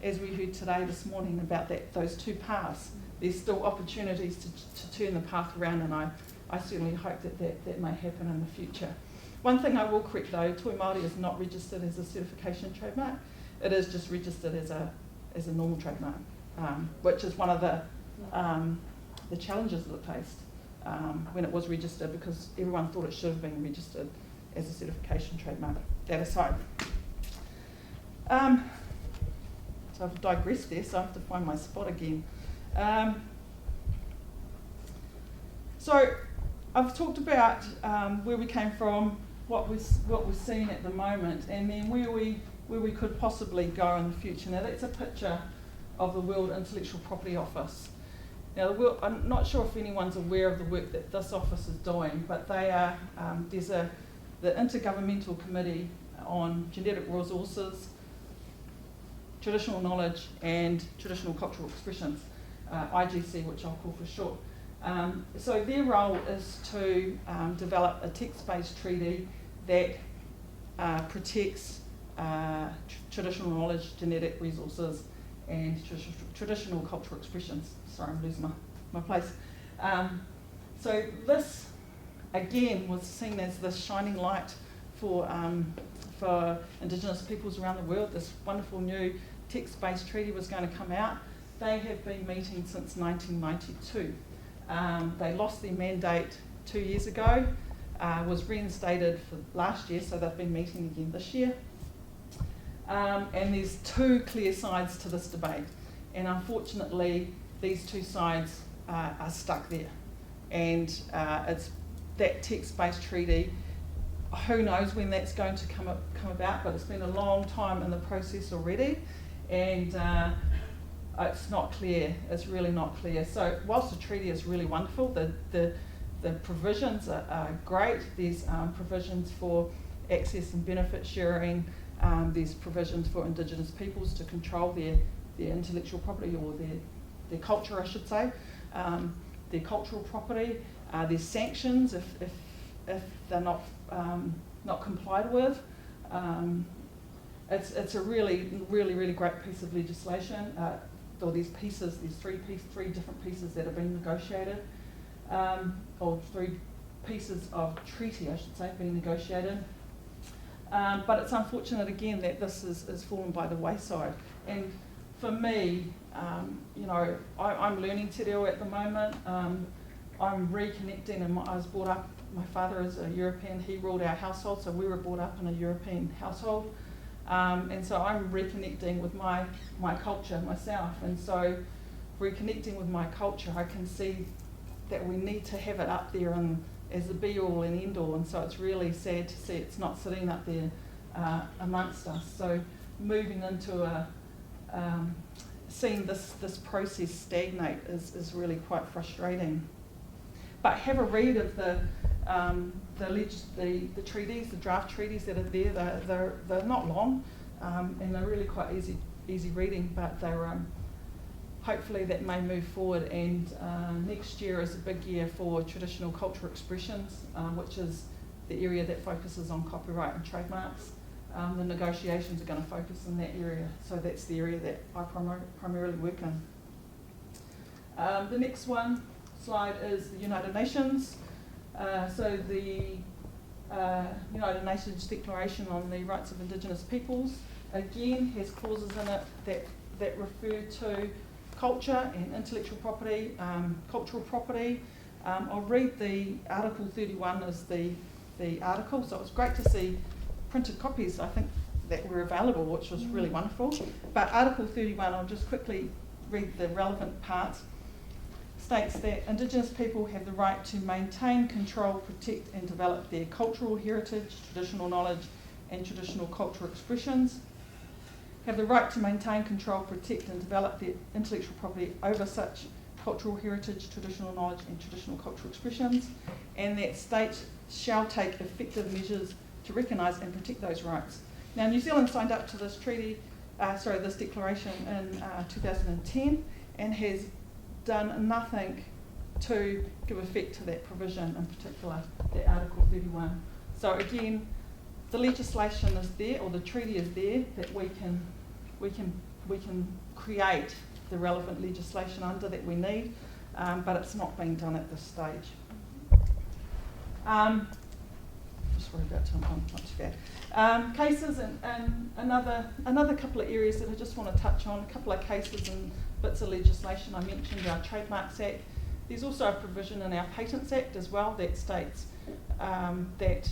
as we heard today this morning about those two paths, there's still opportunities to turn the path around, and I certainly hope that may happen in the future. One thing I will correct though, Toi Māori is not registered as a certification trademark. It is just registered as a normal trademark, which is one of the challenges that it faced when it was registered, because everyone thought it should have been registered as a certification trademark. That aside. So I've digressed there, so I have to find my spot again. So I've talked about where we came from, what we're seeing at the moment, and then where we could possibly go in the future. Now that's a picture of the World Intellectual Property Office. Now I'm not sure if anyone's aware of the work that this office is doing, but they are there's the Intergovernmental Committee on Genetic Resources, Traditional Knowledge and Traditional Cultural Expressions, IGC, which I'll call for short. So their role is to develop a text-based treaty that protects traditional knowledge, genetic resources and traditional cultural expressions. Sorry, I'm losing my place. So this, again, was seen as this shining light for Indigenous peoples around the world. This wonderful new text-based treaty was going to come out. They have been meeting since 1992. They lost their mandate 2 years ago, was reinstated for last year, so they've been meeting again this year. And there's two clear sides to this debate, and unfortunately these two sides are stuck there. And it's that text-based treaty, who knows when that's going to come about, but it's been a long time in the process already, and it's not clear, it's really not clear. So whilst the treaty is really wonderful, the provisions are great. There's provisions for access and benefit sharing, there's provisions for Indigenous peoples to control their intellectual property, or their culture, I should say, their cultural property. There's sanctions if if they're not complied with. It's a really great piece of legislation. Or these three different pieces that have been negotiated, or 3 pieces of treaty, I should say, being negotiated. But it's unfortunate again that this is fallen by the wayside. And for me, I'm learning te reo at the moment. I'm reconnecting, and I was brought up, my father is a European, he ruled our household, so we were brought up in a European household. And so I'm reconnecting with my culture myself. And so reconnecting with my culture, I can see that we need to have it up there and as the be-all and end-all. And so it's really sad to see it's not sitting up there amongst us. So moving into seeing this process stagnate is really quite frustrating. But have a read of the treaties, the draft treaties that are there. They're not long, and they're really quite easy reading. But they're hopefully that may move forward. And next year is a big year for traditional cultural expressions, which is the area that focuses on copyright and trademarks. The negotiations are going to focus in that area, so that's the area that I primarily work in. The next slide is the United Nations. So the United Nations Declaration on the Rights of Indigenous Peoples, again, has clauses in it that refer to culture and intellectual property, cultural property. I'll read the Article 31 as the article, so it's great to see printed copies, I think, that were available, which was really wonderful. But Article 31, I'll just quickly read the relevant parts, states that Indigenous people have the right to maintain, control, protect and develop their cultural heritage, traditional knowledge and traditional cultural expressions, have the right to maintain, control, protect and develop their intellectual property over such cultural heritage, traditional knowledge and traditional cultural expressions, and that states shall take effective measures to recognise and protect those rights. Now, New Zealand signed up to this this declaration in 2010 and has done nothing to give effect to that provision, in particular, that Article 31. So again, the legislation is there, or the treaty is there, that we can create the relevant legislation under that we need, but it's not being done at this stage. Just worried about time, not too bad. Cases and another couple of areas that I just want to touch on, a couple of cases and bits of legislation. I mentioned our Trademarks Act. There's also a provision in our Patents Act as well that states that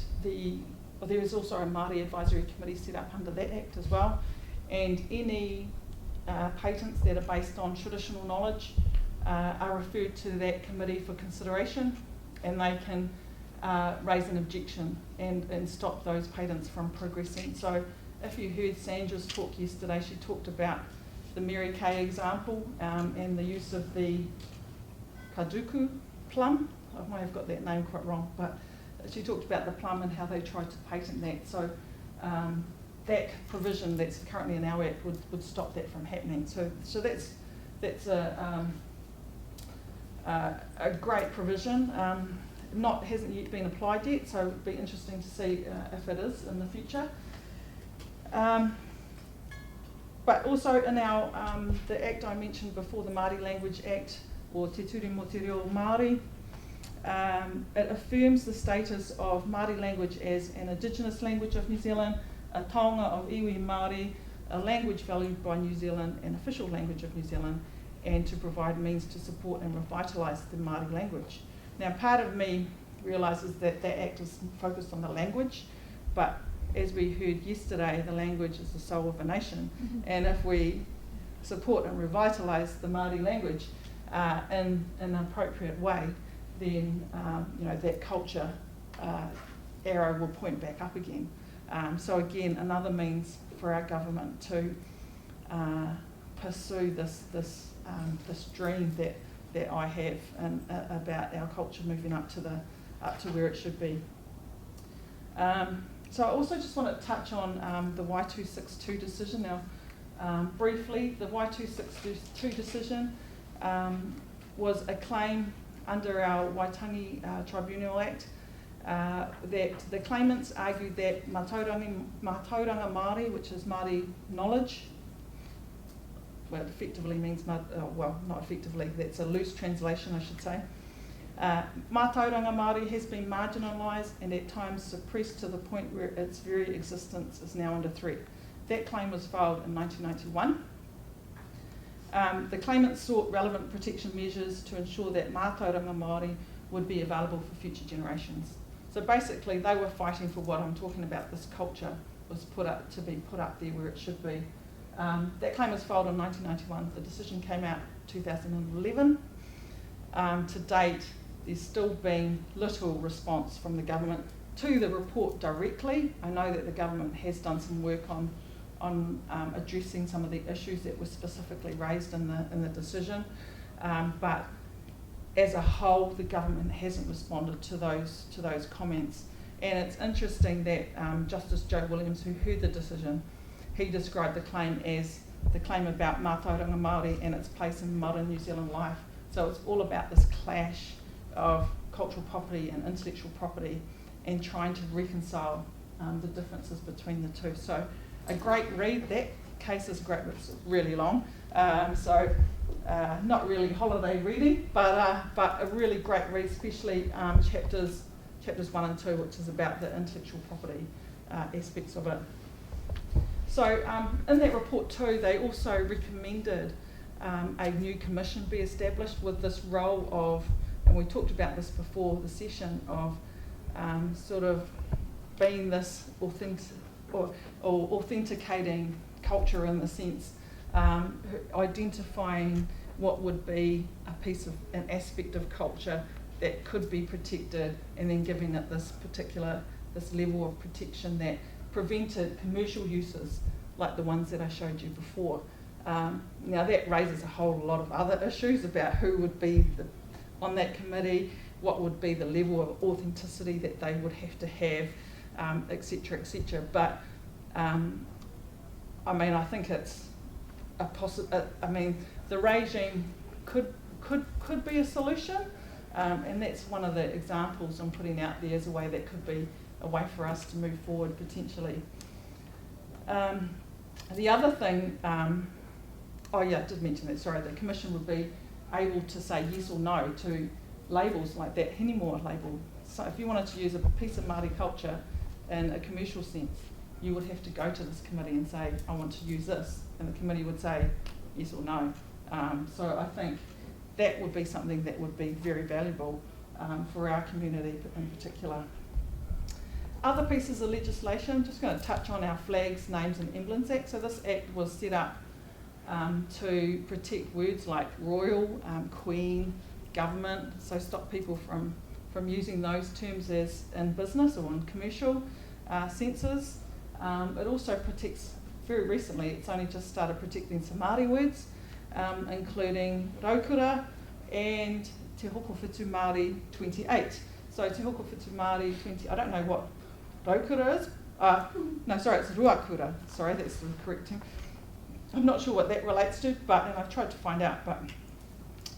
there is also a Māori Advisory Committee set up under that Act as well, and any patents that are based on traditional knowledge are referred to that committee for consideration, and they can raise an objection and stop those patents from progressing. So if you heard Sandra's talk yesterday, she talked about the Mary Kay example and the use of the kaduku plum. I might have got that name quite wrong, but she talked about the plum and how they tried to patent that. So that provision that's currently in our Act would stop that from happening. So that's a great provision. Hasn't yet been applied yet, so it'd be interesting to see if it is in the future. But also in our the Act I mentioned before, the Māori Language Act, or Te Ture Mo Te Reo Māori, it affirms the status of Māori language as an Indigenous language of New Zealand, a taonga of iwi Māori, a language valued by New Zealand, an official language of New Zealand, and to provide means to support and revitalise the Māori language. Now, part of me realises that that Act is focused on the language, but as we heard yesterday, the language is the soul of a nation, and if we support and revitalise the Māori language in an appropriate way, then that culture arrow will point back up again. So again, another means for our government to pursue this dream that I have about our culture moving up to where it should be. So I also just want to touch on the Y262 decision. Now, briefly, the Y262 decision was a claim under our Waitangi Tribunal Act that the claimants argued that mātauranga Māori, which is Māori knowledge, well, it effectively means, well, not effectively, that's a loose translation, I should say. Mātauranga Māori has been marginalised and at times suppressed to the point where its very existence is now under threat. That claim was filed in 1991. The claimants sought relevant protection measures to ensure that Mātauranga Māori would be available for future generations. So basically they were fighting for what I'm talking about, this culture was put up there where it should be. That claim was filed in 1991, the decision came out in 2011. To date, there's still been little response from the government to the report directly. I know that the government has done some work on addressing some of the issues that were specifically raised in the decision, but as a whole, the government hasn't responded to those comments. And it's interesting that Justice Joe Williams, who heard the decision, he described the claim as the claim about Mātauranga Māori and its place in modern New Zealand life. So it's all about this clash of cultural property and intellectual property and trying to reconcile the differences between the two. So a great read. That case is great, it's really long. Not really holiday reading, but a really great read, especially chapters 1 and 2, which is about the intellectual property aspects of it. So in that report too, they also recommended a new commission be established with this role of, and we talked about this before the session, of sort of being this authenticating culture in the sense, identifying what would be an aspect of culture that could be protected, and then giving it this level of protection that prevented commercial uses like the ones that I showed you before. Now that raises a whole lot of other issues about who would be on that committee, what would be the level of authenticity that they would have to have, etc., etc. But I think it's the regime could be a solution, and that's one of the examples I'm putting out there as a way that could be a way for us to move forward potentially. The other thing, I did mention that, sorry, the Commission would be able to say yes or no to labels like that Henimore label. So if you wanted to use a piece of Māori culture in a commercial sense, you would have to go to this committee and say, I want to use this, and the committee would say yes or no. So I think that would be something that would be very valuable for our community in particular. Other pieces of legislation, I'm just going to touch on our Flags, Names and Emblems Act. So this act was set up to protect words like royal, queen, government, so stop people from using those terms as in business or in commercial senses. It also protects, very recently, it's only just started protecting some Māori words, including raukura and Te Hoko Whitu Māori 28. So Te Hoko Whitu Māori 20, I don't know what raukura is. It's ruakura. Sorry, that's the correct term. I'm not sure what that relates to, and I've tried to find out, but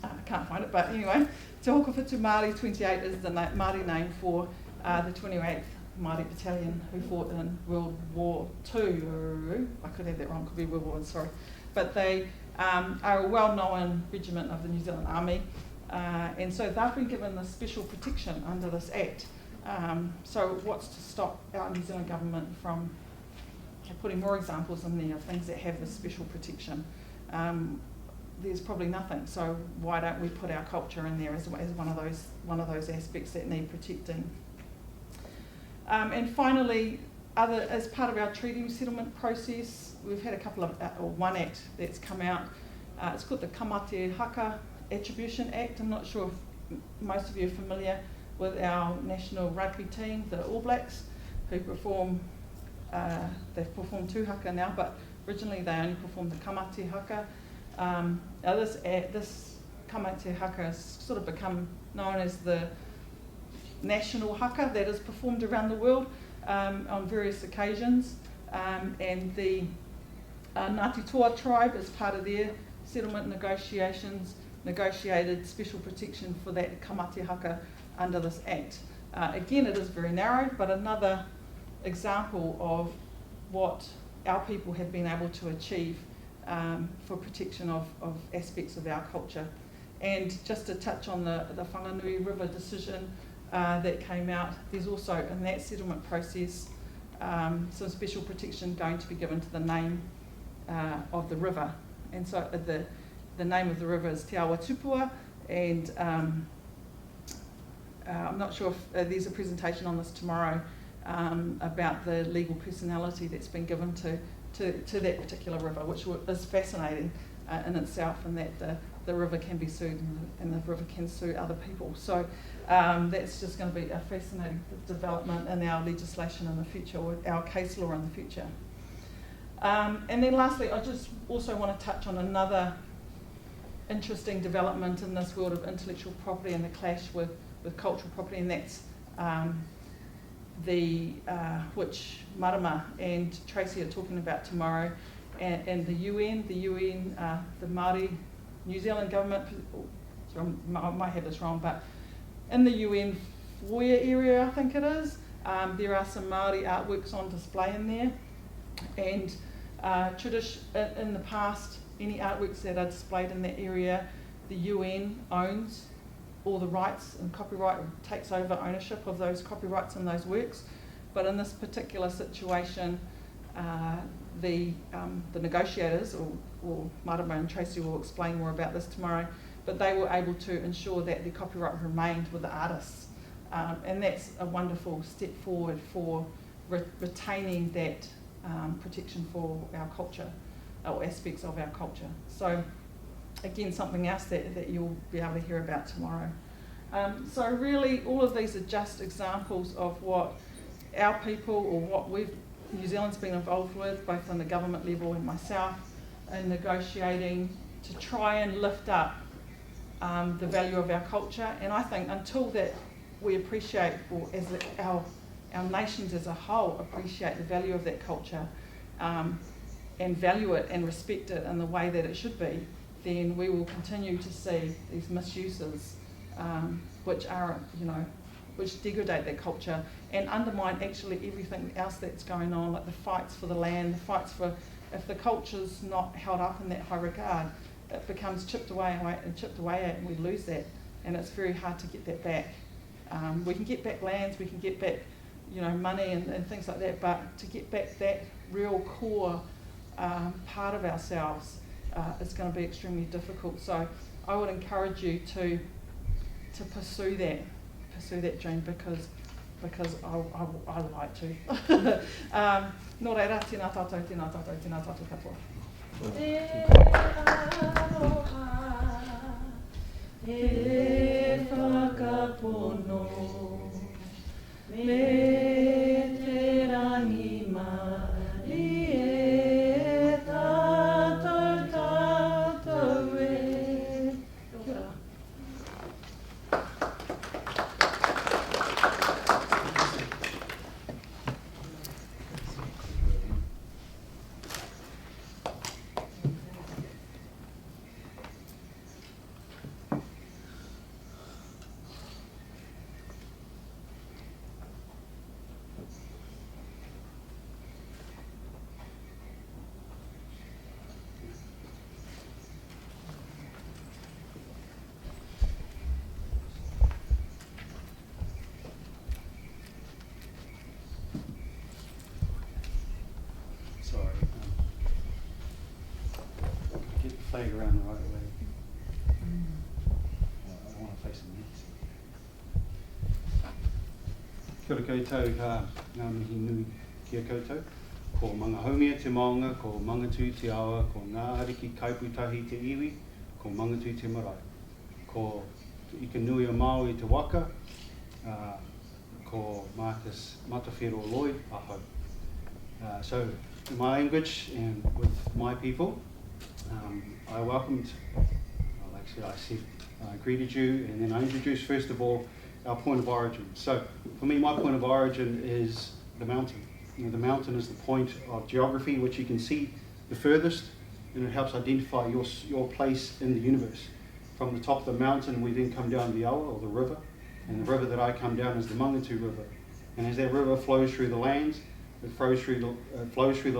I can't find it. But anyway, Te Hoko Whitu Māori 28 is the Māori name for the 28th Māori Battalion who fought in World War II. I could have that wrong, could be World War I, sorry. But they are a well-known regiment of the New Zealand Army, and so they've been given this special protection under this Act. So what's to stop our New Zealand government from putting more examples in there of things that have this special protection? There's probably nothing, so why don't we put our culture in there as one of those aspects that need protecting? And finally, as part of our treaty settlement process, we've had one act that's come out. It's called the Kamate Haka Attribution Act. I'm not sure if most of you are familiar with our national rugby team, the All Blacks, who perform, they've performed two haka now, but originally they only performed the Kamate Haka. Now this Kamate Haka has sort of become known as the national haka that is performed around the world on various occasions, and the Ngāti Toa tribe, as part of their settlement negotiations, negotiated special protection for that Kamate Haka under this Act. Again, it is very narrow, but another example of what our people have been able to achieve for protection of aspects of our culture. And just to touch on the Whanganui River decision that came out, there's also in that settlement process some special protection going to be given to the name of the river. And so the name of the river is Te Awa Tupua, and I'm not sure if there's a presentation on this tomorrow about the legal personality that's been given to that particular river, which is fascinating in itself, and that the river can be sued and the river can sue other people. So that's just going to be a fascinating development in our legislation in the future, or our case law in the future. And then lastly, I just also want to touch on another interesting development in this world of intellectual property and the clash with cultural property, and that's which Marama and Tracy are talking about tomorrow, and the UN, the Māori New Zealand government, sorry, I might have this wrong, but in the UN foyer area, I think it is, there are some Māori artworks on display in there, and in the past, any artworks that are displayed in that area, the UN owns all the rights, and copyright takes over ownership of those copyrights and those works. But in this particular situation, the negotiators, or Marama and Tracy will explain more about this tomorrow, but they were able to ensure that the copyright remained with the artists. And that's a wonderful step forward for retaining that protection for our culture, or aspects of our culture. So again, something else that you'll be able to hear about tomorrow. So really, all of these are just examples of what our people, or what New Zealand's been involved with, both on the government level and myself, in negotiating to try and lift up the value of our culture. And I think until that we appreciate, or as our nations as a whole appreciate the value of that culture, and value it and respect it in the way that it should be, then we will continue to see these misuses, which are, which degrade their culture and undermine actually everything else that's going on, like the fights for the land, the fights for, if the culture's not held up in that high regard, it becomes chipped away at, and we lose that, and it's very hard to get that back. We can get back lands, we can get back, money and things like that, but to get back that real core part of ourselves, it's going to be extremely difficult. So I would encourage you to pursue that dream, because I like to. Nō reira, tēnā tātou, tēnā tātou, tēnā tātou katoa. Te aroha, te whakapono, me te rangi mari e tātou tātou e. Kia ora. Get the flag around the right way. I want to face them next. Kia ora koutou, ngā mihi nui kia koutou. Ko Mangahomia te maunga, ko Mangatū te awa, ko Ngā Ariki Kaiputahi te iwi, ko Mangatū te marae. Ko Ika Nui o Māui te waka, ko Marcus Matawhero Lloyd, aho. So in my language and with my people, I welcomed, well actually I said, I greeted you, and then I introduced first of all our point of origin. So for me, my point of origin is the mountain. The mountain is the point of geography which you can see the furthest, and it helps identify your place in the universe. From the top of the mountain we then come down the Awa, or the river, And the river that I come down is the Mangatu River. And as that river flows through the lands, it flows through the